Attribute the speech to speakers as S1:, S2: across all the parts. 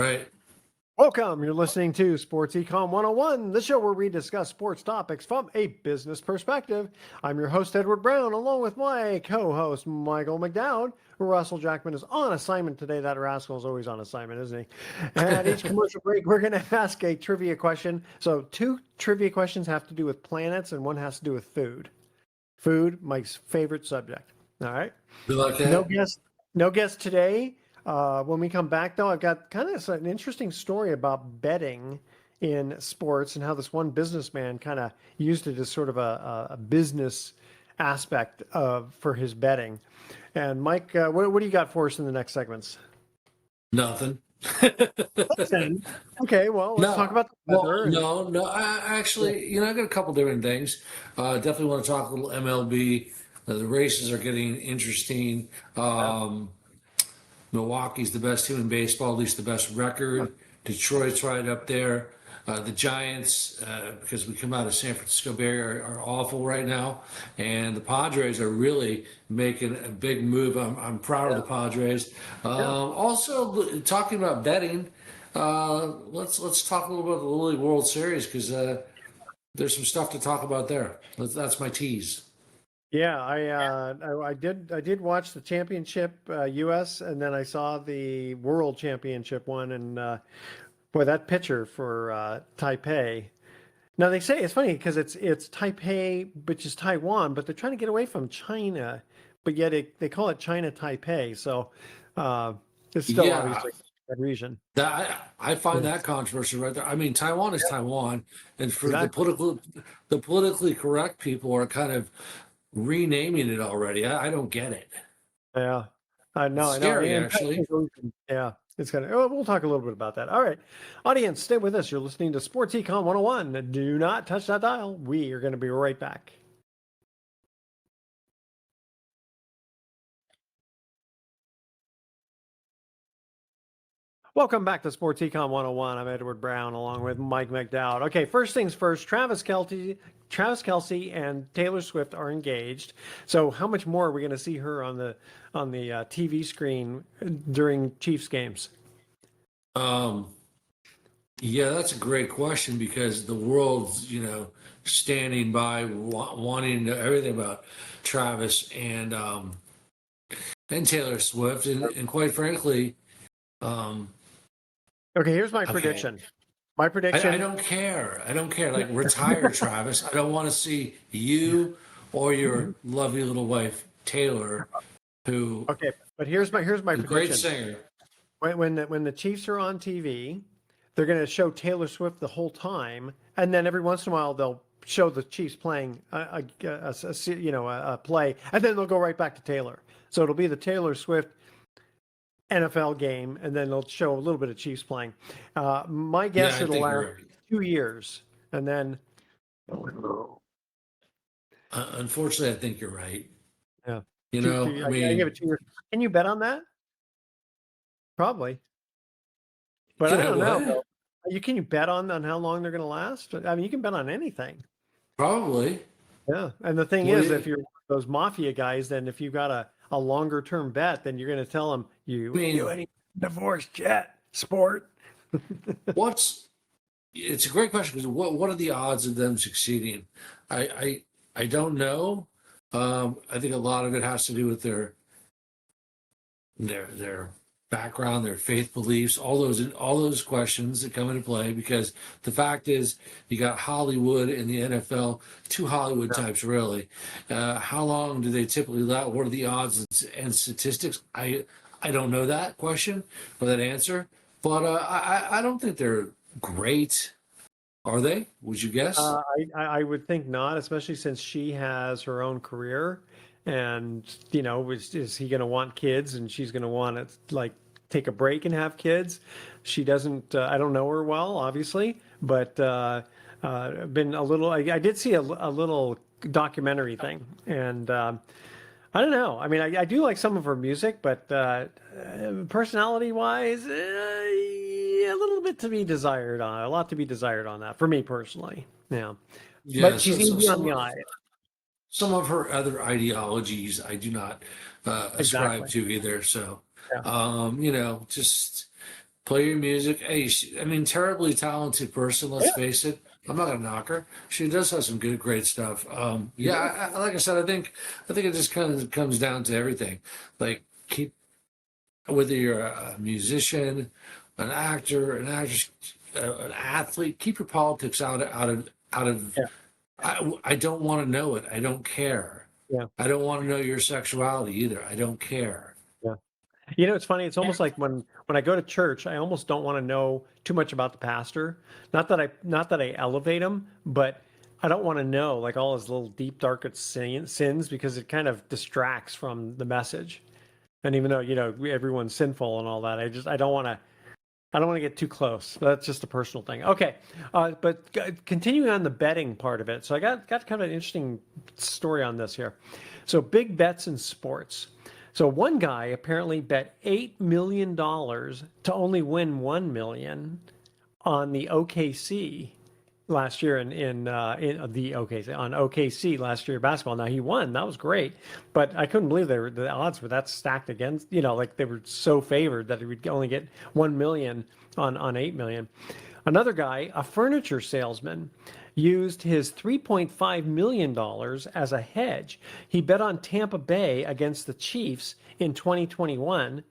S1: Right.
S2: Welcome. You're listening to Sports Econ 101, the show where we discuss sports topics from a business perspective. I'm your host, Edward Brown, along with my co-host, Michael McDowd. Russell Jackman is on assignment today. That rascal is always on assignment, isn't he? And at each commercial break, we're going to ask a trivia question. So 2 trivia questions have to do with planets, and one has to do with food. Food, Mike's favorite subject. All right.
S1: You like that?
S2: No guest today. When we come back, though, I've got kind of an interesting story about betting in sports and how this one businessman kind of used it as sort of a business aspect for his betting. And Mike, what do you got for us in the next segments?
S1: Nothing.
S2: Okay, well, let's talk about the weather.
S1: No. Actually, I got a couple different things. Definitely want to talk a little MLB. The races are getting interesting. Milwaukee's the best team in baseball, at least the best record. Detroit's right up there. The Giants, because we come out of San Francisco Bay, are awful right now. And the Padres are really making a big move. I'm proud of the Padres. Also, talking about betting, let's talk a little bit about the Little League World Series because there's some stuff to talk about there. That's my tease.
S2: Yeah, I did watch the championship U.S. and then I saw the World Championship one, and boy, that pitcher for Taipei. Now they say it's funny because it's Taipei, which is Taiwan, but they're trying to get away from China, but yet they call it China Taipei. So it's still obviously that region.
S1: I find that controversial right there. I mean, Taiwan is Taiwan, and for the politically correct people are kind of renaming it already. I don't get it.
S2: Yeah, I know.
S1: Scary, actually.
S2: Yeah, it's kind of. We'll talk a little bit about that. All right, audience, stay with us. You're listening to Sports Econ 101. Do not touch that dial. We are going to be right back. Welcome back to Sports Econ 101. I'm Edward Brown along with Mike McDowd. Okay, first things first, Travis Kelce and Taylor Swift are engaged. So how much more are we going to see her on the TV screen during Chiefs games?
S1: Yeah, that's a great question because the world's, standing by wanting to know everything about Travis and Taylor Swift. And quite frankly,
S2: okay, here's my prediction. My prediction.
S1: I don't care. Like, retire, Travis. I don't want to see you or your lovely little wife, Taylor, who.
S2: Okay, but here's my prediction.
S1: Great singer.
S2: When the Chiefs are on TV, they're going to show Taylor Swift the whole time, and then every once in a while they'll show the Chiefs playing a play, and then they'll go right back to Taylor. So it'll be the Taylor Swift NFL game, and then they'll show a little bit of Chiefs playing. My guess it'll last 2 years, and then.
S1: Unfortunately, I think you're right.
S2: Yeah.
S1: I mean,
S2: I give it 2 years. Can you bet on that? Probably. But I don't know. Can you bet on how long they're going to last? I mean, you can bet on anything.
S1: Probably.
S2: Yeah, and the thing is, if you're those mafia guys, then if you've got a longer term bet, then you're going to tell them you ain't divorced yet, sport.
S1: It's a great question because what are the odds of them succeeding? I don't know. I think a lot of it has to do with their background, their faith beliefs, all those questions that come into play. Because the fact is, you got Hollywood and the NFL, 2 Hollywood types really. How long do they typically last? What are the odds and statistics? I don't know that question or that answer, but I don't think they're great. Are they? Would you guess?
S2: I would think not, especially since she has her own career, and is he going to want kids, and she's going to want to take a break and have kids? She doesn't. I don't know her well, obviously, but been a little. I did see a little documentary thing, and I don't know. I mean, I do like some of her music, but personality-wise, a little bit to be desired on. A lot to be desired on that for me personally. Yeah, but she's easy on the eye.
S1: Some of her other ideologies I do not ascribe to either. So, just play your music. Hey, I mean, terribly talented person. Let's
S2: Yeah,
S1: face it. I'm not gonna knock her. She does have some great stuff.
S2: you
S1: Yeah,
S2: do.
S1: like I said, I think it just kind of comes down to everything. Like keep whether you're a musician, an actor, an actress, an athlete, keep your politics out of.
S2: Yeah,
S1: I don't want to know it. I don't care.
S2: yeah,
S1: I don't want to know your sexuality either. I don't care.
S2: yeah. You know, it's funny. It's almost like when I go to church, I almost don't want to know too much about the pastor. Not that I elevate him, but I don't want to know like all his little deep darkest sins because it kind of distracts from the message. And even though everyone's sinful and all that, I don't want to get too close. That's just a personal thing. Okay, but continuing on the betting part of it, so I got kind of an interesting story on this here. So big bets in sports. So one guy apparently bet $8 million to only win 1 million on the OKC last year in the OKC on OKC last year basketball. Now he won, that was great, but I couldn't believe the odds were that stacked against. Like they were so favored that he would only get 1 million on 8 million. Another guy, a furniture salesman, used his $3.5 million as a hedge. He bet on Tampa Bay against the Chiefs in 2021.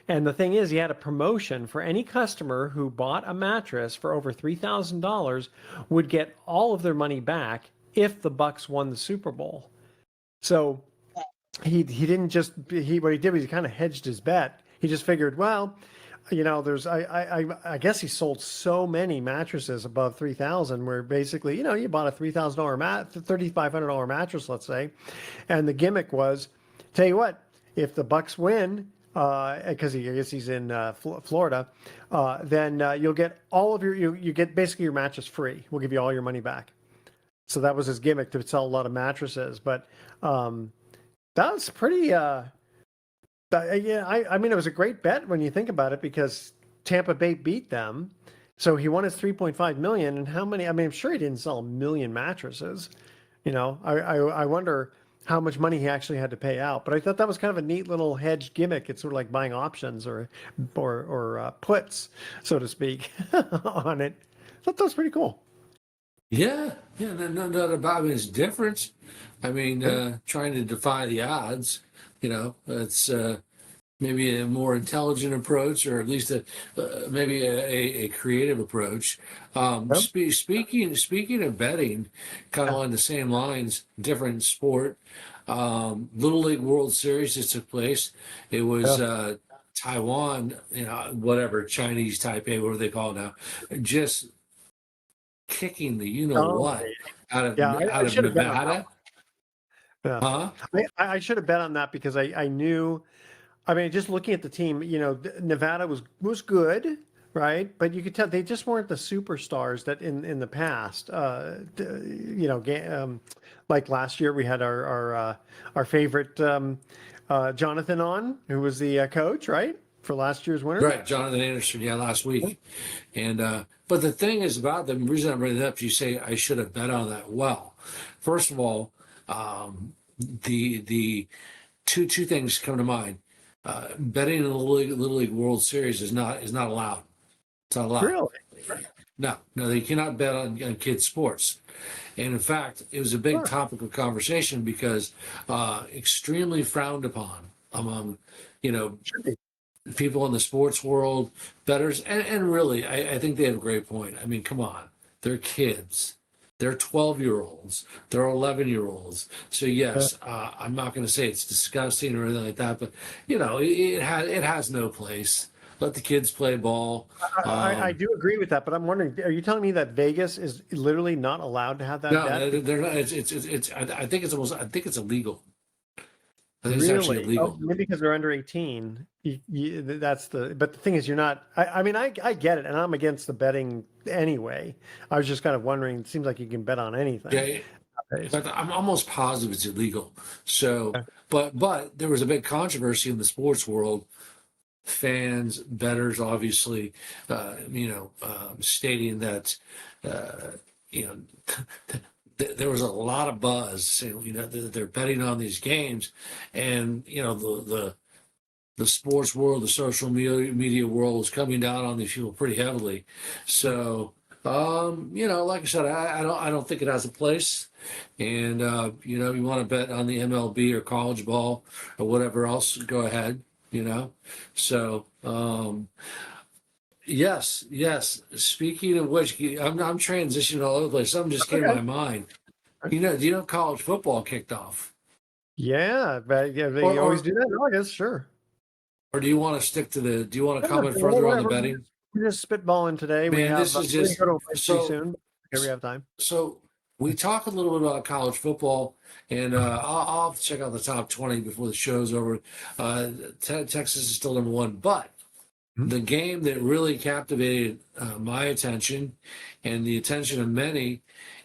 S2: And the thing is, he had a promotion for any customer who bought a mattress for over $3,000 would get all of their money back if the Bucks won the Super Bowl. So he didn't just what he did was he kind of hedged his bet. He just figured, well, there's I guess he sold so many mattresses above 3,000 where basically you bought a $3,500 mattress, let's say, and the gimmick was, tell you what, if the Bucks win, because I guess he's in Florida, then you'll get all of you get basically your mattress free. We'll give you all your money back. So that was his gimmick to sell a lot of mattresses. But that was pretty. Yeah, I mean, it was a great bet when you think about it because Tampa Bay beat them, so he won his 3.5 million. And how many? I mean, I'm sure he didn't sell a million mattresses. I wonder how much money he actually had to pay out. But I thought that was kind of a neat little hedge gimmick. It's sort of like buying options or puts, so to speak, on it. I thought that was pretty cool.
S1: Yeah, yeah, no doubt about it. It's different. I mean,
S2: Yeah,
S1: trying to defy the odds, it's maybe a more intelligent approach, or at least maybe a creative approach.
S2: yeah,
S1: Speaking of betting, kind of
S2: yeah,
S1: along the same lines, different sport. Little League World Series that took place. It was
S2: yeah.
S1: Taiwan, whatever Chinese Taipei, whatever they call it now, just kicking the
S2: Oh,
S1: what out of
S2: yeah. I should have bet on that
S1: Nevada,
S2: one. Yeah,
S1: huh?
S2: I should have bet on that because I knew. I mean, just looking at the team, Nevada was good, right? But you could tell they just weren't the superstars that in the past. Like last year we had our favorite Jonathan on, who was the coach, right, for last year's winner.
S1: Right, Jonathan Anderson, yeah, last week. And but the thing is about the reason I bring it up, you say I should have bet on that. Well, first of all, the two things come to mind. Betting in the Little League World Series is not allowed. It's not allowed.
S2: Really?
S1: No, they cannot bet on kids' sports. And in fact, it was a big
S2: Sure.
S1: topic of conversation because extremely frowned upon among, you know,
S2: Should be.
S1: people in the sports world, bettors, and really, I think they have a great point. I mean, come on, they're kids. They're 12-year-olds. They're 11-year-olds. So
S2: Yeah.
S1: yes, I'm not going to say it's disgusting or anything like that, but it has no place. Let the kids play ball.
S2: I
S1: Um,
S2: do agree with that, but I'm wondering, are you telling me that Vegas is literally not allowed to have that
S1: no,
S2: bet?
S1: they're not. I think it's almost. I think it's illegal. I think it's actually
S2: Really? Oh,
S1: illegal.
S2: maybe because they're under 18. But the thing is, you're not. I mean, I get it, and I'm against the betting anyway. I was just kind of wondering. It seems like you can bet on anything
S1: Yeah,
S2: nowadays.
S1: but I'm almost positive it's illegal. So,
S2: Yeah.
S1: but there was a big controversy in the sports world. Fans, bettors, obviously, stating that, uh, you know, there was a lot of buzz saying, they're betting on these games, and the sports world, the social media world is coming down on these people pretty heavily. So, like I said, I don't think it has a place. And you want to bet on the MLB or college ball or whatever else, go ahead. So yes, yes. Speaking of which, I'm transitioning all over the place. Something just came to
S2: Okay.
S1: my mind. Do you know college football kicked off?
S2: Yeah, but yeah,
S1: Or
S2: they always
S1: or
S2: do that in August, sure.
S1: or do you want to stick to do you want to
S2: Yeah,
S1: comment further on the
S2: whatever.
S1: betting?
S2: We're just spitballing today. We
S1: Man,
S2: have
S1: this is
S2: we're gonna
S1: just
S2: go to a break pretty
S1: so
S2: soon. Okay, we have time.
S1: so we talk a little bit about college football, and I'll have to check out the top 20 before the show's over. Uh, Texas is still number one, but
S2: Hmm?
S1: the game that really captivated my attention and the attention of many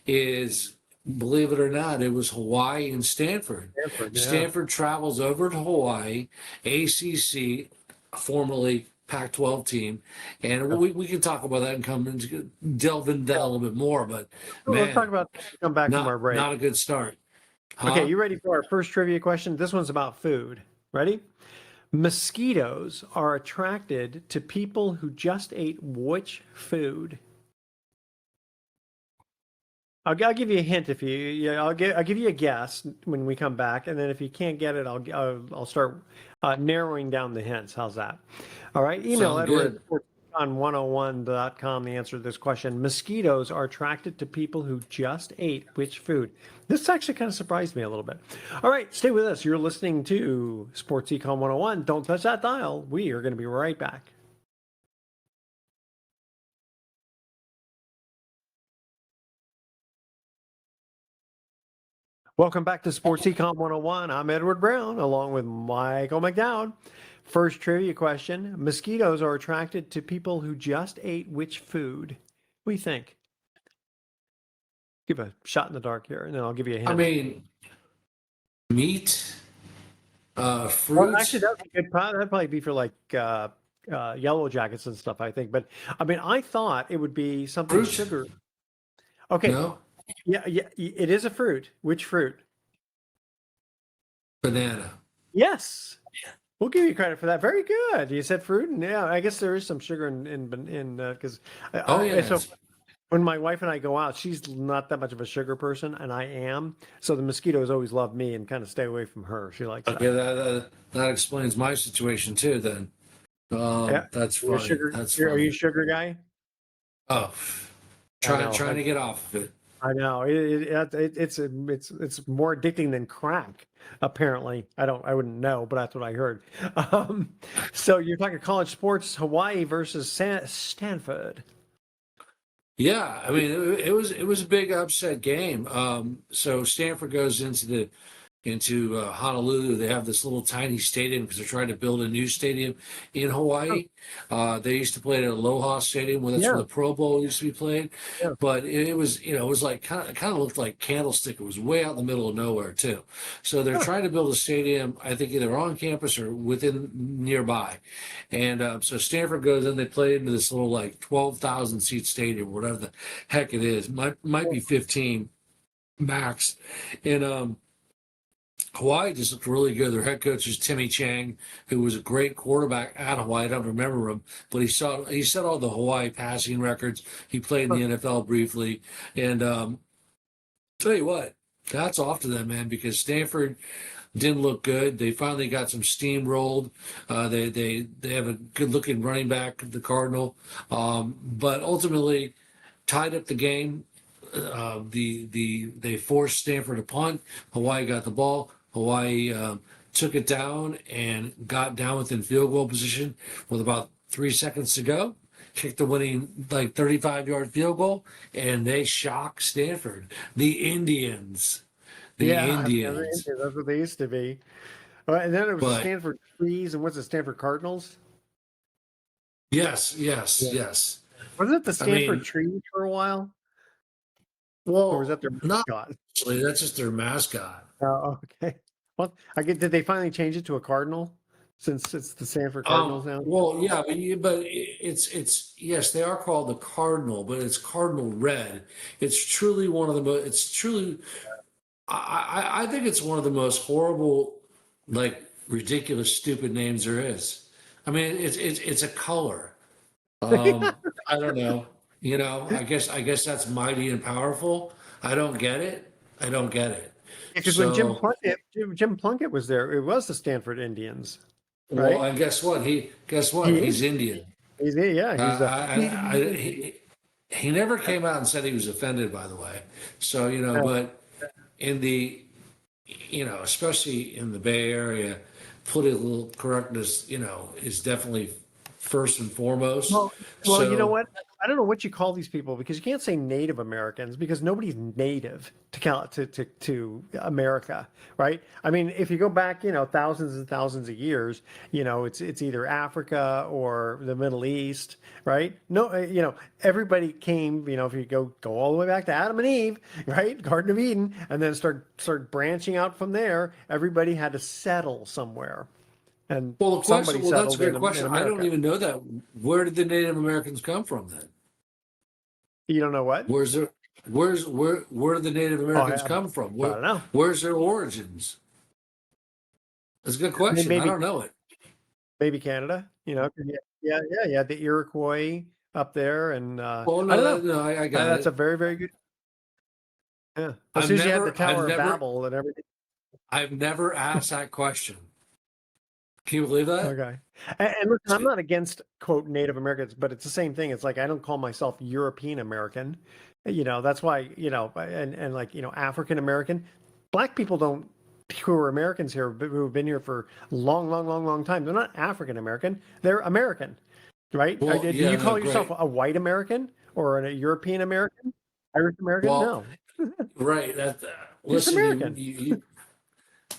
S1: is, believe it or not, it was Hawaii and Stanford.
S2: Stanford, yeah.
S1: Stanford travels over to Hawaii, ACC, formerly Pac-12 team, and we can talk about that and delve into that a little bit more. But
S2: Well, let's talk
S1: man,
S2: about come back from our break.
S1: not a good start,
S2: Okay,
S1: huh?
S2: you ready for our first trivia question? This one's about food. Ready? Mosquitoes are attracted to people who just ate which food? I'll give you a hint if you yeah I'll give you a guess when we come back, and then if you can't get it, I'll start narrowing down the hints. How's that? All right. Email
S1: Sounds
S2: Edward
S1: good.
S2: on 101.com the answer to this question. Mosquitoes are attracted to people who just ate which food? This actually kind of surprised me a little bit. All right, stay with us. You're listening to Sports Econ 101. Don't touch that dial. We are going to be right back. Welcome back to Sports Econ 101. I'm Edward Brown along with Michael McDowd. First trivia question. Mosquitoes are attracted to people who just ate which food? What do you think? Give a shot in the dark here, and then I'll give you a
S1: I
S2: hint.
S1: mean, meat,
S2: Well, actually,
S1: fruit,
S2: that'd probably be for like yellow jackets and stuff, I think. But I mean, I thought it would be something
S1: fruit.
S2: sugar. Okay,
S1: No,
S2: yeah, it is a fruit. Which fruit?
S1: banana.
S2: Yes. We'll give you credit for that. Very good. You said fruit, and yeah, I guess there is some sugar in because
S1: Oh
S2: so
S1: yes.
S2: when my wife and I go out, she's not that much of a sugar person, and I am. So the mosquitoes always love me and kind of stay away from her. She likes
S1: Okay,
S2: that.
S1: that explains my situation too. Then,
S2: Yeah,
S1: that's
S2: you're a
S1: funny.
S2: sugar.
S1: That's
S2: Are you a
S1: funny.
S2: sugar guy?
S1: Oh,
S2: I
S1: trying
S2: know.
S1: trying to get off of it.
S2: I know. It's more addicting than crack. Apparently, I wouldn't know, but that's what I heard. Um, so you're talking college sports, Hawaii versus Stanford.
S1: Yeah, I mean it was a big upset game. So Stanford goes into Honolulu. They have this little tiny stadium because they're trying to build a new stadium in
S2: Oh,
S1: Hawaii. They used to play at Aloha Stadium, where that's where
S2: yeah,
S1: the Pro Bowl used to be played.
S2: yeah.
S1: But it was, it was like kind of looked like Candlestick. It was way out in the middle of nowhere too. So they're
S2: Huh.
S1: trying to build a stadium, I think either on campus or within nearby. And so Stanford goes in. They play into this little like 12,000 seat stadium, whatever the heck it is. Might be 15 max. And Hawaii just looked really good. Their head coach is Timmy Chang, who was a great quarterback at Hawaii. I don't remember him, but he set all the Hawaii passing records. He played in
S2: Huh.
S1: the NFL briefly, and tell you what, that's off to them, man, because Stanford didn't look good. They finally got some steamrolled. They have a good looking running back, the Cardinal, but ultimately tied up the game. They forced Stanford to punt. Hawaii got the ball. Hawaii took it down and got down within field goal position with about 3 seconds to go. Kicked the winning like 35-yard field goal, and they shocked Stanford. The Indians, the
S2: Yeah,
S1: Indians.
S2: that's what they used to be. And then it was the
S1: But
S2: Stanford Trees, and what's the Stanford Cardinals?
S1: yes, yes,
S2: Yeah.
S1: yes.
S2: Wasn't it the
S1: I
S2: Stanford
S1: mean,
S2: Trees for a while, or was
S1: well,
S2: that their
S1: not
S2: mascot?
S1: actually. That's just their mascot.
S2: Oh, okay. Well, I get. Did they finally change it to a cardinal since it's the Stanford Cardinals now?
S1: Well, yeah, but it's yes, they are called the Cardinal, but it's Cardinal Red. It's truly one of the most. It's truly, I think it's one of the most horrible, like ridiculous, stupid names there is. I mean, it's a color. I don't know. I guess that's mighty and powerful. I don't get it. I don't get it.
S2: Because when
S1: So,
S2: Jim Plunkett was there, it was the Stanford Indians,
S1: well,
S2: right?
S1: and guess what? Guess what?
S2: He
S1: He's
S2: is.
S1: Indian.
S2: Yeah, he's the.
S1: He never came out and said he was offended, by the way. So, but in the, especially in the Bay Area, political correctness, is definitely first and foremost.
S2: Well, you know
S1: So,
S2: what? I don't know what you call these people because you can't say Native Americans because nobody's native to America, right? I mean, if you go back, thousands and thousands of years, it's either Africa or the Middle East, right? No, everybody came, if you go all the way back to Adam and Eve, right? Garden of Eden, and then start branching out from there, everybody had to settle somewhere. And somebody
S1: that's a
S2: settled
S1: great
S2: in
S1: question. I don't
S2: America.
S1: even know that. Where did the Native Americans come from then?
S2: You don't know what?
S1: Where's their, where did the Native
S2: Oh,
S1: Americans come from?
S2: I don't know.
S1: Where's their origins? That's a good question. I
S2: Maybe
S1: don't know it.
S2: maybe Canada. 'Cause yeah. The Iroquois up there, and
S1: Well,
S2: I don't
S1: no,
S2: know.
S1: no, I got
S2: That's a
S1: it.
S2: very very good. Yeah. As
S1: I've
S2: soon as you had the
S1: never, I've
S2: Tower of
S1: never,
S2: Babel and everything.
S1: I've never asked that question. Can you believe that?
S2: Okay. And listen, I'm not against quote Native Americans, but it's the same thing. It's like I don't call myself European American. That's why, and like, African American. Black people don't who are Americans here who have been here for long, long, long, long time. They're not African American. They're American, right?
S1: Well,
S2: Do
S1: yeah,
S2: you
S1: no,
S2: call yourself
S1: great.
S2: a white American or a European American? Irish American?
S1: Well,
S2: No,
S1: right.
S2: just
S1: Listen,
S2: American.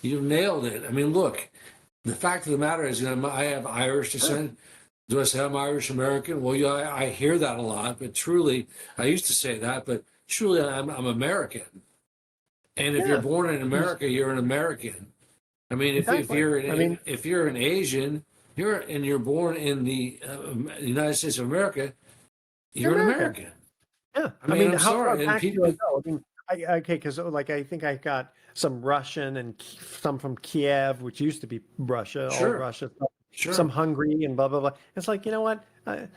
S1: you nailed it. I mean, look, the fact of the matter is, I have Irish
S2: Sure.
S1: descent. Do I say I'm Irish American? Well, yeah, I hear that a lot, but truly, I used to say that, but truly, I'm American. And if you're
S2: Yeah,
S1: born in
S2: just-
S1: America, you're an American. I mean,
S2: exactly. I mean,
S1: if you're an Asian, you're born in the United States of America,
S2: you're
S1: you're an
S2: American.
S1: American.
S2: Yeah,
S1: I
S2: I
S1: mean,
S2: mean,
S1: I'm
S2: how far
S1: sorry, and
S2: back do I
S1: people,
S2: go? I mean, okay, because like I think I got some Russian and some from Kiev, which used to be Russia, all
S1: sure,
S2: Russia, some
S1: sure.
S2: Hungary and blah blah blah. It's like you know what? I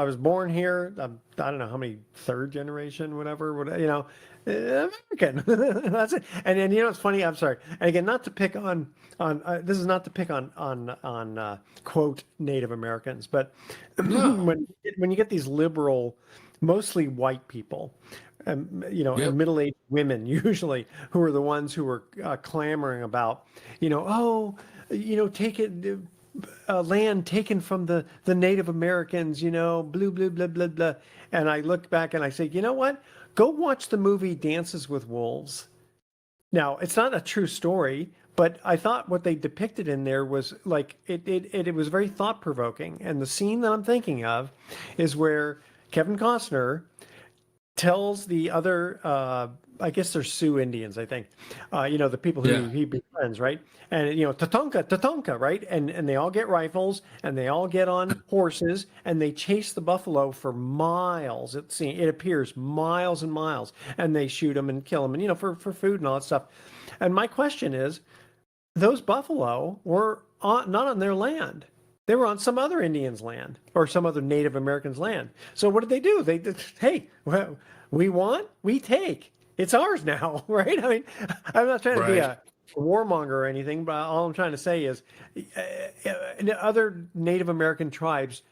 S2: was born here. I don't know how many third generation, whatever, American. That's it. And then it's funny. I'm sorry. And again, not to pick on this is not to pick on quote Native Americans, but
S1: No,
S2: when you get these liberal, mostly white people, and
S1: yep.
S2: middle-aged women usually who are the ones who are clamoring about, oh, take it. Land taken from the Native Americans, blue, blue, blah, blah, blah. And I look back and I say, you know what? Go watch the movie Dances with Wolves. Now, it's not a true story, but I thought what they depicted in there was like it was very thought provoking. And the scene that I'm thinking of is where Kevin Costner tells the other I guess they're Sioux Indians, I think. The people who
S1: Yeah.
S2: he befriends, right? And Tatonka, Tatonka, right? And they all get rifles and they all get on horses and they chase the buffalo for miles. It appears miles and miles, and they shoot them and kill them, and for food and all that stuff. And my question is, those buffalo were not on their land. They were on some other Indian's land or some other Native American's land. So what did they do? Hey, well, we want, we take. It's ours now, right? I mean, I'm not trying to be
S1: Right.
S2: a warmonger or anything, but all I'm trying to say is other Native American tribes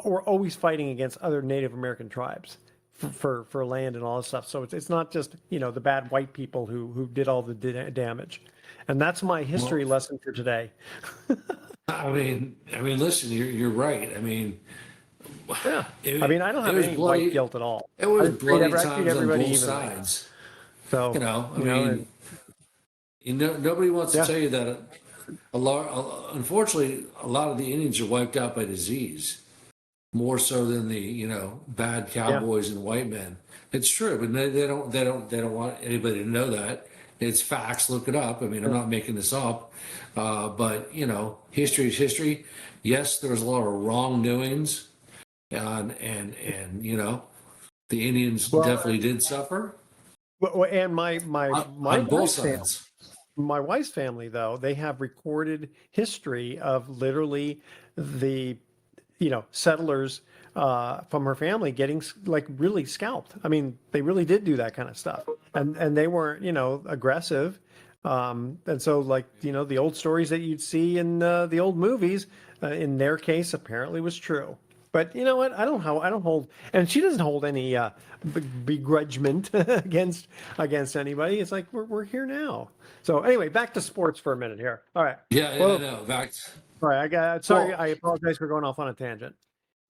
S2: were always fighting against other Native American tribes for land and all this stuff. So it's not just the bad white people who did all the damage, and that's my history
S1: Well,
S2: lesson for today.
S1: listen, you're right. I mean,
S2: Yeah, I
S1: it,
S2: mean I don't
S1: it
S2: have
S1: was
S2: any white
S1: bloody.
S2: guilt at all.
S1: It was bloody
S2: I treat
S1: times on
S2: everybody
S1: both
S2: evenly.
S1: sides.
S2: So
S1: I mean,
S2: and
S1: nobody wants to
S2: yeah,
S1: tell you that unfortunately, a lot of the Indians are wiped out by disease more so than the bad
S2: yeah,
S1: cowboys and white men. It's true, but they don't want anybody to know that. It's facts. Look it up. I mean, I'm
S2: yeah.
S1: not making this up. But history is history. Yes, there was a lot of wrongdoings, and the Indians
S2: Well,
S1: definitely did suffer
S2: and my
S1: on,
S2: my
S1: on
S2: my
S1: both
S2: stand.
S1: sides.
S2: My wife's family, though, they have recorded history of literally the, settlers from her family getting like really scalped. I mean, they really did do that kind of stuff, and they weren't, aggressive. And so, like, the old stories that you'd see in the old movies, in their case, apparently was true. But you know what? I don't hold, and she doesn't hold any begrudgment against anybody. It's like we're here now. So anyway, back to sports for a minute here. All right.
S1: Yeah, I
S2: Well,
S1: know. In fact,
S2: all right. Sorry.
S1: well,
S2: I apologize for going off on a tangent.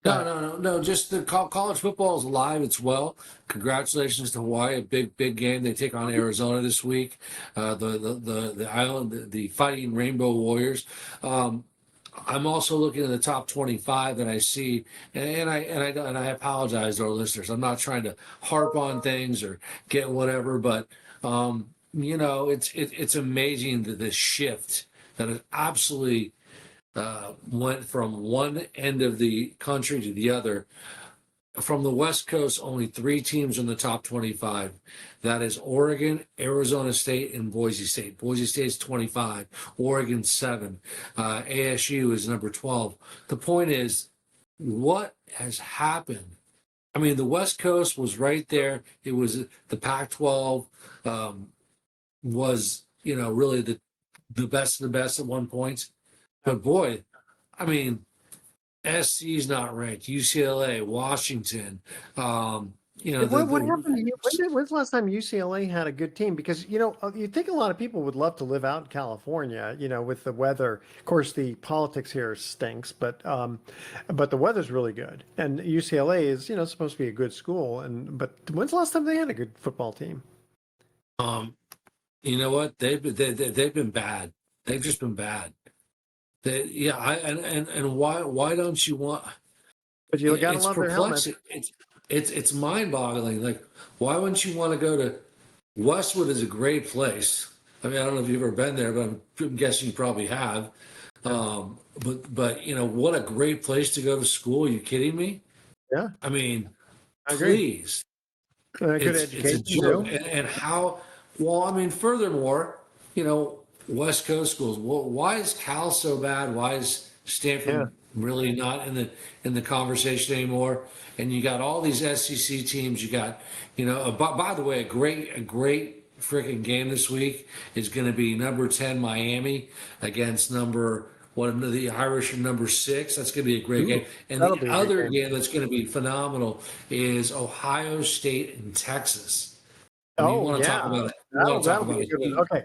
S2: Go
S1: no,
S2: ahead.
S1: no, no, no. Just the college football is alive. It's well. Congratulations to Hawaii. A big game. They take on Arizona this week. The island, the Fighting Rainbow Warriors. I'm also looking at the top 25 that I see, and I apologize to our listeners. I'm not trying to harp on things or get whatever, but it's amazing that the shift that is absolutely went from one end of the country to the other. From the West Coast, only three teams in the top 25. That is Oregon, Arizona State, and Boise State. Boise State's 25, Oregon 7. ASU is number 12. The point is, what has happened? I mean, the West Coast was right there. It was the Pac-12 was, really the best of the best at one point. But boy, I mean, SC's not ranked. UCLA, Washington.
S2: What happened to you? When's the last time UCLA had a good team? Because you think a lot of people would love to live out in California, with the weather. Of course, the politics here stinks, but the weather's really good, and UCLA is supposed to be a good school. But when's the last time they had a good football team?
S1: You know what? They've been bad. They've just been bad. Yeah, and why don't you want?
S2: But you got to
S1: It's
S2: love their helmets.
S1: perplexing. It's mind-boggling. Like, why wouldn't you want to go to Westwood? Is a great place. I mean, I don't know if you've ever been there, but I'm guessing you probably have. But what a great place to go to school. Are you kidding me?
S2: Yeah,
S1: I mean,
S2: I agree.
S1: please.
S2: Good
S1: It's a
S2: education
S1: joke.
S2: too.
S1: And how, well, I mean, furthermore, West Coast schools. Well, why is Cal so bad? Why is
S2: Yeah.
S1: Stanford really not in the conversation anymore? And you got all these SEC teams. You got, by the way, a great freaking game this week is going to be number 10 Miami against the Irish are number 6. That's going to be a great
S2: Ooh,
S1: game. And
S2: that'll
S1: the
S2: be a good
S1: other
S2: game.
S1: game that's going to be phenomenal is Ohio State and Texas. I mean,
S2: Oh yeah,
S1: you want to talk
S2: that'll
S1: about
S2: be a
S1: a
S2: good one.
S1: heat.
S2: Okay.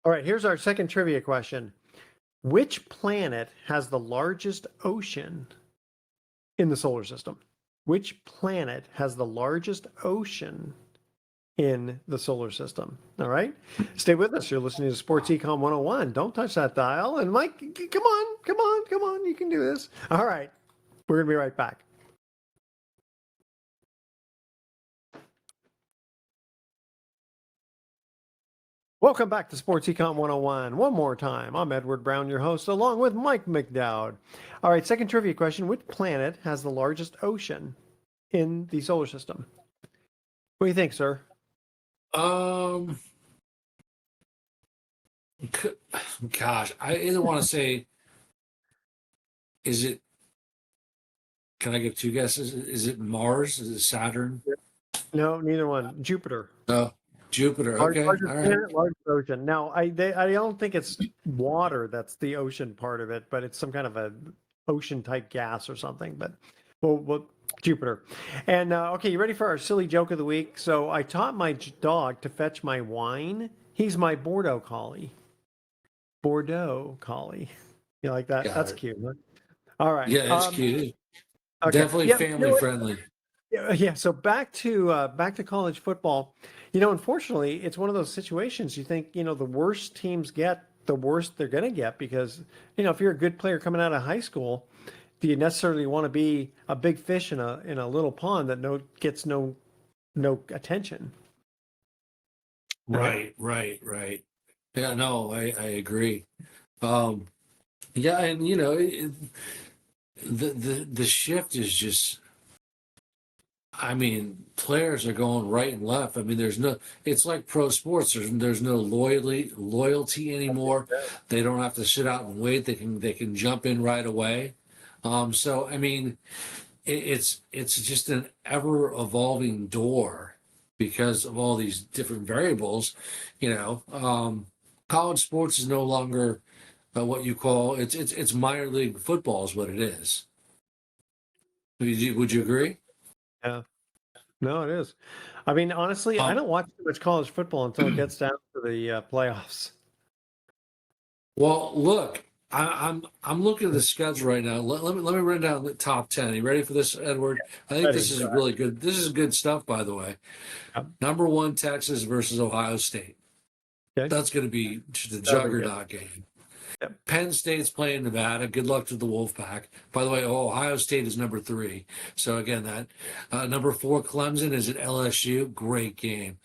S2: All right, here's our second trivia question. Which planet has the largest ocean in the solar system? Which planet has the largest ocean in the solar system? All right. Stay with us. You're listening to Sports Econ 101. Don't touch that dial. And Mike, come on, come on, come on. You can do this. All right. We're going to be right back. Welcome back to Sports Econ 101. One more time. I'm Edward Brown, your host, along with Mike McDowd. All right, second trivia question. Which planet has the largest ocean in the solar system? What do you think, sir?
S1: Um, Gosh, I either want to say, is it? Can I give two guesses? Is it Mars? Is it Saturn?
S2: No, neither one. Jupiter.
S1: No, Jupiter. Okay,
S2: Largest
S1: all right.
S2: planet, largest ocean. Now, I don't think it's water that's the ocean part of it, but it's some kind of a ocean type gas or something. But well Jupiter. And okay, you ready for our silly joke of the week? So I taught my dog to fetch my wine. He's my Bordeaux collie. Bordeaux collie. You like that?
S1: Got
S2: That's
S1: it.
S2: cute. Huh? All right.
S1: Yeah, it's cute.
S2: Okay.
S1: Definitely
S2: Yeah,
S1: family friendly.
S2: yeah. So back to college football. Unfortunately, it's one of those situations. You think the worse teams get, the worse they're going to get because if you're a good player coming out of high school, do you necessarily want to be a big fish in a little pond that gets no attention?
S1: Right. Yeah, no, I agree. Um, yeah, and the shift is just, I mean, players are going right and left. I mean, it's like pro sports. There's no loyalty anymore. They don't have to sit out and wait. They can jump in right away. So I mean, it's just an ever evolving door because of all these different variables. You know, college sports is no longer what you call it's minor league football is what it is. Would you agree?
S2: Yeah. No, it is. I mean, honestly, I
S1: Um,
S2: don't watch too much college football until it gets down to the playoffs.
S1: well, look, I'm looking at the schedule right now. Let me run down the top 10. Are you ready for this, Edward? I think
S2: Ready.
S1: this is really good. This is good stuff, by the way.
S2: Yep.
S1: Number one, Texas versus Ohio State.
S2: Okay.
S1: That's going to be the
S2: That'll be good.
S1: juggernaut game.
S2: Yep.
S1: Penn State's playing Nevada. Good luck to the Wolfpack. By the way, Ohio State is number 3. So again, that number 4, Clemson is at LSU. Great game.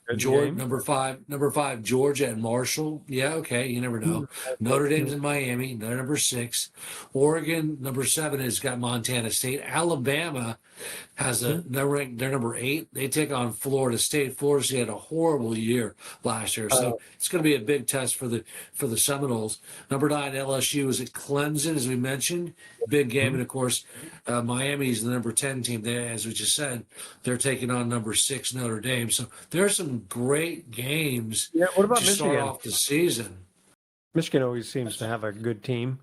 S2: Good
S1: Georgia,
S2: game.
S1: number 5, Georgia and Marshall. Yeah, okay, you never know. Notre Dame's in Miami. They're number 6. Oregon, number 7, has got Montana State. Alabama has they're number 8. They take on Florida State. Florida State had a horrible year last year, so it's going to be a big test for the Seminoles. Number 9, LSU is at Clemson, as we mentioned, big game, and of course, Miami's the number 10 team. There, as we just said, they're taking on number 6 Notre Dame. So there are some great games
S2: Yeah. What about
S1: to start
S2: Michigan?
S1: off the season.
S2: Michigan always seems to have a good team.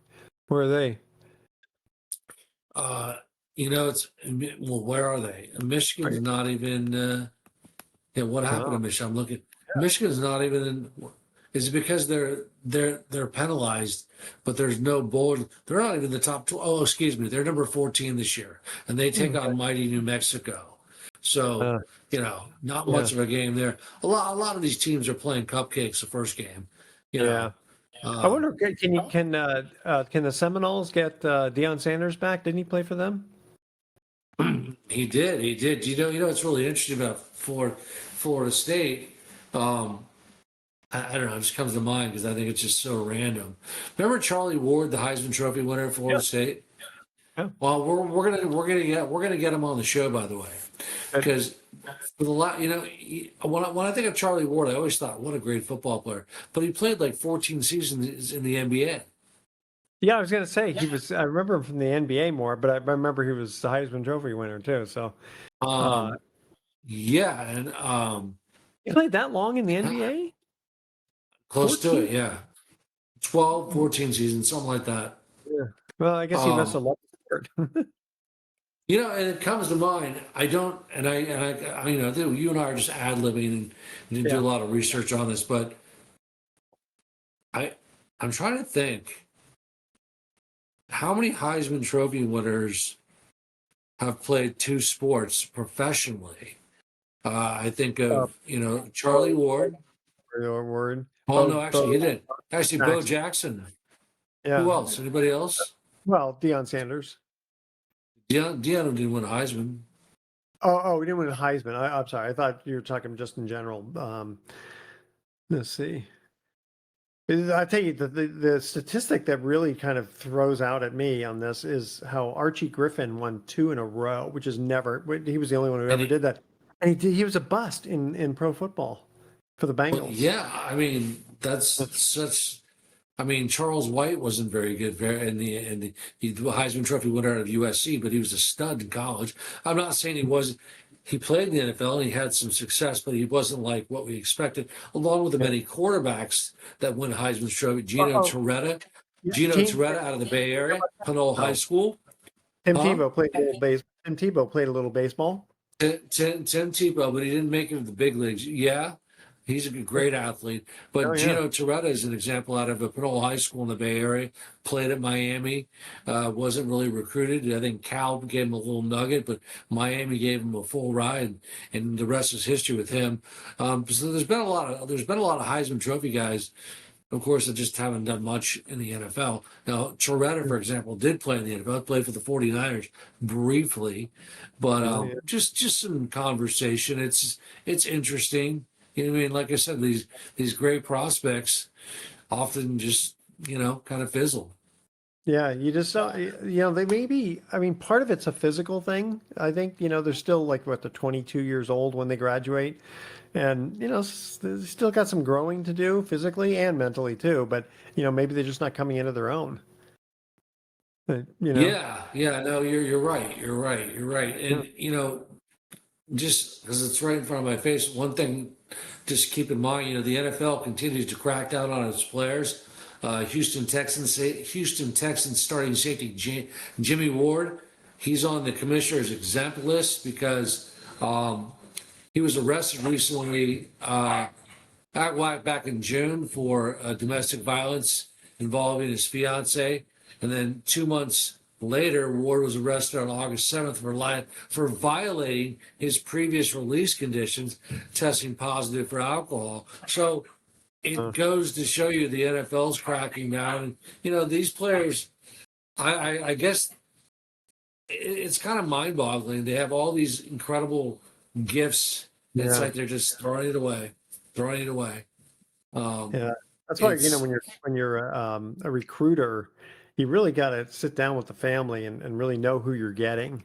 S2: Where are they?
S1: Uh, where are they? Michigan's not even. Yeah, what happened to
S2: Oh,
S1: Michigan? I'm looking. Michigan's not even in. Is it because they're penalized, but there's no bowl? They're not even in the top 12. Oh, excuse me. They're number 14 this year, and they take on mighty New Mexico. So
S2: uh,
S1: not
S2: yeah.
S1: much of a game there. A lot of these teams are playing cupcakes the first game. You
S2: Yeah.
S1: know,
S2: I
S1: um,
S2: wonder, can the Seminoles get Deion Sanders back? Didn't he play for them?
S1: he did. He did. You know what's really interesting about Florida State? I don't know. It just comes to mind because I think it's just so random. Remember Charlie Ward, the Heisman Trophy winner at Florida
S2: Yeah.
S1: State?
S2: Yeah.
S1: Well, we're gonna get him on the show, by the way,
S2: Good.
S1: because with a lot, when I think of Charlie Ward, I always thought, what a great football player. But he played like 14 seasons in the NBA.
S2: Yeah, I was gonna say he was. I remember him from the NBA more, but I remember he was the Heisman Trophy winner too. So
S1: Um, yeah, and
S2: he played that long in the NBA.
S1: close to
S2: 14?
S1: it, yeah. 12, 14 seasons, something like that.
S2: Yeah. Well, I guess he must
S1: Um,
S2: have loved it.
S1: and it comes to mind. I don't, you and I are just ad libbing and didn't do
S2: Yeah.
S1: a lot of research on this, but I, I'm trying to think how many Heisman Trophy winners have played 2 sports professionally. I think
S2: Uh,
S1: of Charlie Ward.
S2: Word.
S1: Oh no, actually he did. Actually, Bo
S2: Jackson.
S1: Jackson. Who
S2: Yeah.
S1: else? Anybody else?
S2: Well, Deion Sanders.
S1: Deion didn't win a Heisman.
S2: Oh, we didn't win a Heisman. I'm sorry. I thought you were talking just in general. Let's see. I tell you, the statistic that really kind of throws out at me on this is how Archie Griffin won 2 in a row, which is never. He was the only one who
S1: And
S2: ever did that, and he was a bust in pro football for the
S1: well,
S2: Bengals.
S1: yeah, I mean that's such. I mean, Charles White wasn't very good he the Heisman Trophy winner out of USC, but he was a stud in college. I'm not saying he was. He played in the NFL and he had some success, but he wasn't like what we expected. Along with the many quarterbacks that win Heisman Trophy,
S2: Oh,
S1: Gino
S2: Tim,
S1: Torretta out of the Bay Area, Pinole High
S2: no,
S1: School,
S2: Tim
S1: huh?
S2: Tebow played a little base. Tim Tebow played a little baseball.
S1: Tim Tebow, but he didn't make it to the big leagues. Yeah, he's a great athlete.
S2: Oh
S1: But
S2: yeah,
S1: Gino Torretta is an example out of a Pinole High School in the Bay Area. Played at Miami, wasn't really recruited. I think Cal gave him a little nugget, but Miami gave him a full ride, and the rest is history with him. So there's been a lot of Heisman Trophy guys, of course, that just haven't done much in the NFL. Now, Torretta, for example, did play in the NFL, played for the 49ers briefly, but
S2: oh yeah.
S1: just some conversation. It's interesting. You know what I mean? Like I said, these great prospects often just kind of fizzle.
S2: Yeah, you just don't, they may be, I mean, part of it's a physical thing. I think, they're still like, what, the 22 years old when they graduate. And, they still got some growing to do physically and mentally too. But, maybe they're just not coming into their own. But,
S1: Yeah, no, you're right. You're right.
S2: yeah.
S1: And just because it's right in front of my face, one thing just keep in mind, the NFL continues to crack down on its players. Houston Texans starting safety Jimmy Ward, he's on the commissioner's exempt list because he was arrested recently, back in June for domestic violence involving his fiance, and then 2 months later, Ward was arrested on August 7th for violating his previous release conditions, testing positive for alcohol. So it
S2: Uh,
S1: goes to show you the NFL's cracking down. And, these players, I guess it's kind of mind boggling. They have all these incredible gifts. It's
S2: yeah.
S1: like they're just throwing it away, throwing it away. Um,
S2: Yeah. That's why,
S1: it's
S2: when you're a recruiter, you really got to sit down with the family and really know who you're getting.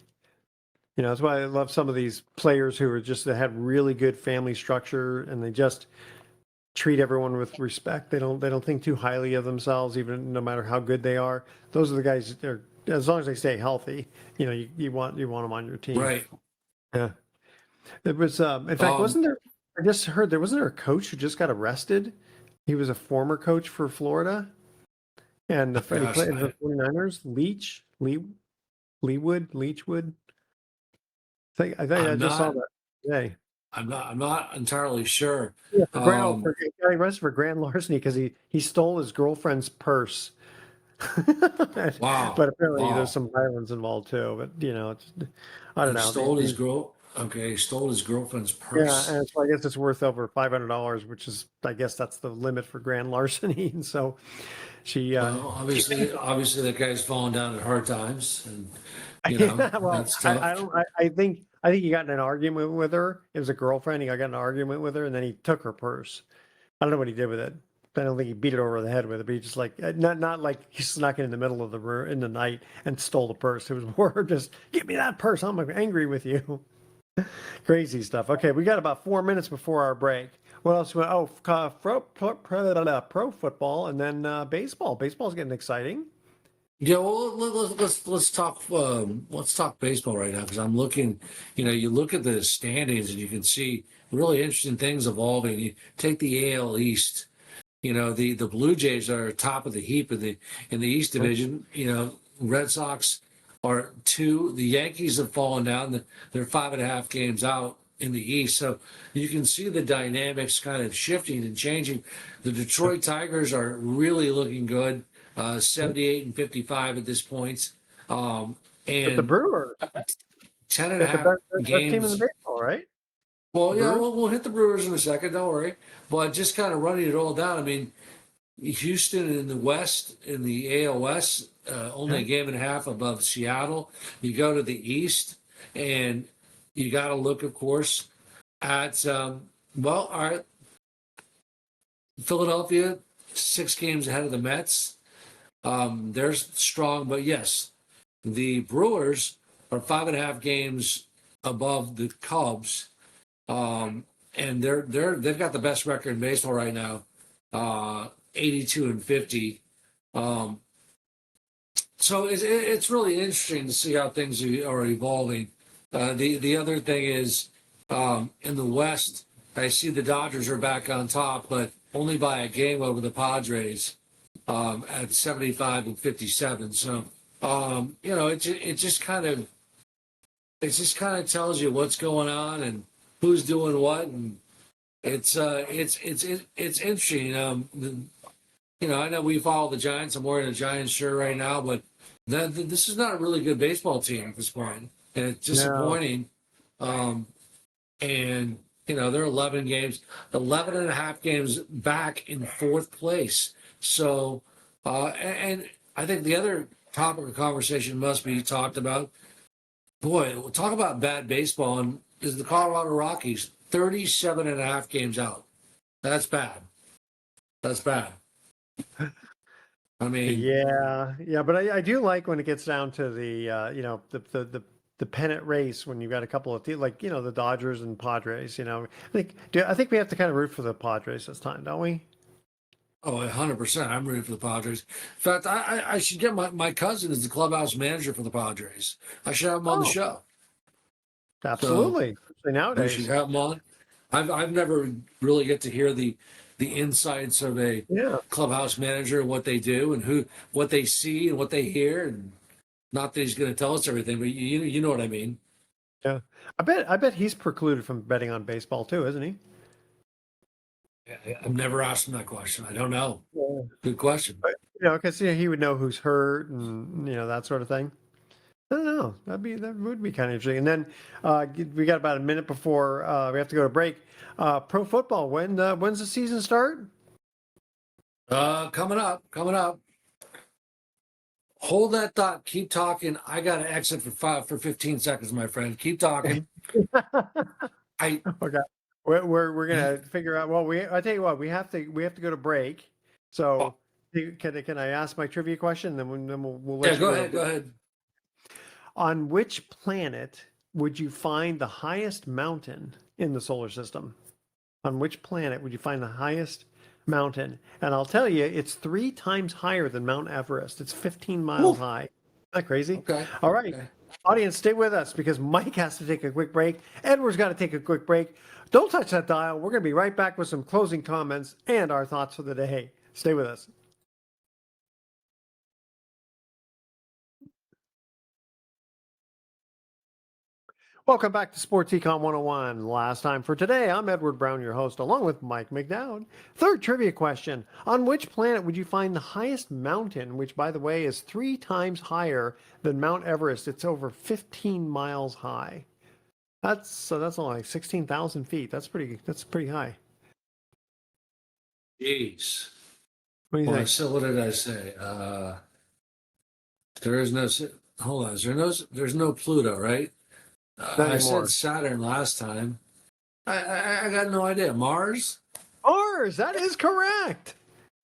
S2: That's why I love some of these players who are just, that have really good family structure and they just treat everyone with respect. They don't think too highly of themselves, even no matter how good they are. Those are the guys that are, as long as they stay healthy, you want them on your team.
S1: right.
S2: Yeah. It was, in fact,
S1: Um,
S2: wasn't there, I just heard wasn't there a coach who just got arrested? He was a former coach for Florida and he
S1: gosh,
S2: played for the 49ers. Leachwood. I think I
S1: I'm
S2: just saw
S1: not,
S2: that today.
S1: I'm not entirely sure.
S2: Yeah,
S1: Um,
S2: he got arrested for grand larceny because he stole his girlfriend's purse.
S1: wow,
S2: But apparently there's
S1: wow.
S2: some violence involved too. But I don't
S1: He
S2: know.
S1: stole his girl. Okay, he stole his girlfriend's
S2: Yeah,
S1: purse.
S2: and so I guess it's worth over $500, which is, I guess that's the limit for grand larceny. And so she,
S1: Well, obviously, that guy's fallen down at hard times, and
S2: yeah, well,
S1: that's
S2: I
S1: tough.
S2: don't, I think he got in an argument with her. It was a girlfriend. He got in an argument with her, and then he took her purse. I don't know what he did with it. I don't think he beat it over the head with it, but he just like, not like he snuck it in the middle of the room in the night and stole the purse. It was more just, give me that purse. I'm angry with you. Crazy stuff. Okay, we got about 4 minutes before our break. What else? Oh, pro football, and then baseball. Baseball's getting exciting.
S1: Yeah, well, let's talk baseball right now because I'm looking. You look at the standings and you can see really interesting things evolving. You take the AL East. The Blue Jays are top of the heap in the East Division. Red Sox are two. The Yankees have fallen down. They're 5.5 games out in the East. So you can see the dynamics kind of shifting and changing. The Detroit Tigers are really looking good, 78 and 55 at this point.
S2: But the
S1: And
S2: Brewers,
S1: 10 and a
S2: they're the
S1: half
S2: best team in the
S1: games.
S2: baseball, right?
S1: Well,
S2: The
S1: yeah,
S2: Brewers.
S1: we'll hit the Brewers in a second. Don't worry. But just kind of running it all down. I mean, Houston in the West, in the AOS, only
S2: Yeah.
S1: a game and a half above Seattle. You go to the East, and you got to look, of course, at, all right, Philadelphia, 6 games ahead of the Mets. They're strong, but yes, the Brewers are 5.5 games above the Cubs, and they've got the best record in baseball right now, 82 and 50. Um, so it's really interesting to see how things are evolving. The other thing is, in the West, I see the Dodgers are back on top, but only by a game over the Padres, at 75 and 57. So it just kind of tells you what's going on and who's doing what, and it's interesting. I know we follow the Giants. I'm wearing a Giants shirt right now, but this is not a really good baseball team at this point, and it's
S2: No.
S1: disappointing. Um, and they're 11 games, 11 and a half games back in fourth place. So, and I think the other topic of conversation must be talked about. Boy, we'll talk about bad baseball, and is the Colorado Rockies 37 and a half games out. That's bad. That's bad. I mean,
S2: Yeah, but I do like when it gets down to the the pennant race when you've got a couple of like the Dodgers and Padres. I think we have to kind of root for the Padres this time, don't we?
S1: oh, 100%. I'm rooting for the Padres. In fact, I should get my cousin is the clubhouse manager for the Padres. I should have him on the
S2: Oh,
S1: show. So
S2: absolutely. Especially
S1: we should
S2: nowadays.
S1: have him on. I've never really get to hear the insights of a
S2: Yeah.
S1: clubhouse manager and what they do and what they see and what they hear. And not that he's going to tell us everything, but you know what I mean.
S2: Yeah. I bet he's precluded from betting on baseball too, isn't he?
S1: I've never asked him that question. I don't know.
S2: Yeah.
S1: Good question.
S2: But, because he would know who's hurt and that sort of thing. I don't know. That would be kind of interesting. And then we got about a minute before we have to go to break. Pro football. When's the season start?
S1: Coming up. Hold that thought. Keep talking. I got to exit for 15 seconds, my friend. Keep talking. I
S2: Okay. We're gonna figure out. Well, I tell you what, we have to go to break. So can I ask my trivia question? Then we'll let you
S1: go ahead. Go ahead.
S2: On which planet would you find the highest mountain in the solar system? On which planet would you find the highest mountain? And I'll tell you, it's 3 times higher than Mount Everest. It's 15 miles high. Isn't that crazy?
S1: Okay.
S2: All right.
S1: Okay.
S2: Audience, stay with us because Mike has to take a quick break. Edward's got to take a quick break. Don't touch that dial. We're going to be right back with some closing comments and our thoughts for the day. Stay with us. Welcome back to Sports Econ 101. Last time for today, I'm Edward Brown, your host, along with Mike McDowd. Third trivia question. On which planet would you find the highest mountain, which, by the way, is 3 times higher than Mount Everest? It's over 15 miles high. That's only like 16,000 feet. That's pretty high.
S1: Jeez.
S2: What do you think?
S1: So what did I say? There is no. Hold on. There's no Pluto, right? I said Saturn last time. I got no idea. Mars?
S2: Mars, that is correct.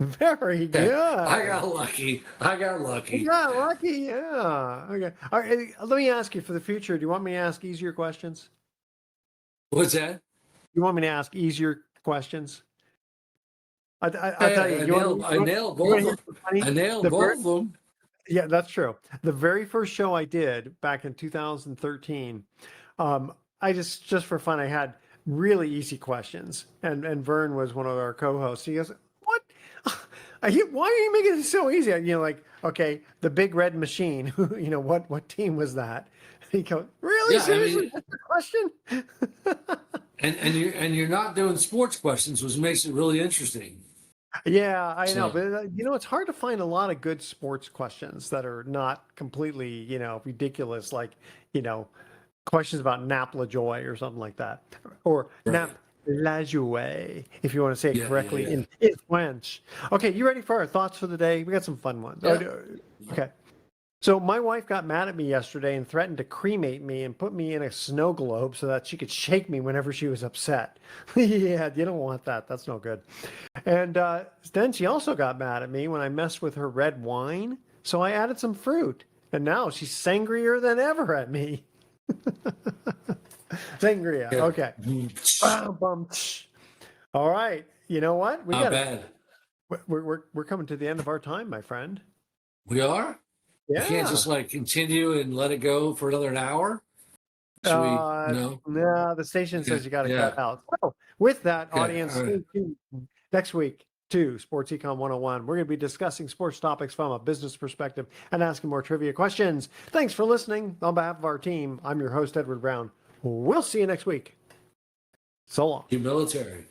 S2: Very good.
S1: I got lucky.
S2: You got lucky, yeah. Okay. All right, let me ask you for the future. Do you want me to ask easier questions?
S1: What's that?
S2: You want me to ask easier questions? I'll tell you.
S1: I nailed both of them.
S2: Yeah, that's true. The very first show I did back in 2013, I just for fun, I had really easy questions, and Vern was one of our co-hosts. He goes, "What? Why are you making it so easy?" Like, okay, the big red machine. What team was that? He goes, "Really?
S1: Yeah,
S2: Seriously? That's the question?"
S1: and you're not doing sports questions, which makes it really interesting.
S2: Yeah, I know, but it's hard to find a lot of good sports questions that are not completely, ridiculous, like, questions about Nap Lajoie or something like that, or Nap Lajoie, if you want to say it correctly in French. Okay, you ready for our thoughts for the day? We got some fun ones.
S1: Yeah.
S2: Okay. So my wife got mad at me yesterday and threatened to cremate me and put me in a snow globe so that she could shake me whenever she was upset. Yeah, you don't want that. That's no good. And then she also got mad at me when I messed with her red wine. So I added some fruit. And now she's sangrier than ever at me. Sangria.
S1: Yeah.
S2: Okay. All right. You know what?
S1: Not bad.
S2: We're coming to the end of our time, my friend.
S1: We are?
S2: Yeah.
S1: You can't just continue and let it go for another hour? Should we? No?
S2: No, the station says you got to cut out. So with that, audience, stay tuned next week to Sports Econ 101. We're going to be discussing sports topics from a business perspective and asking more trivia questions. Thanks for listening. On behalf of our team, I'm your host, Edward Brown. We'll see you next week. So long.
S1: You military.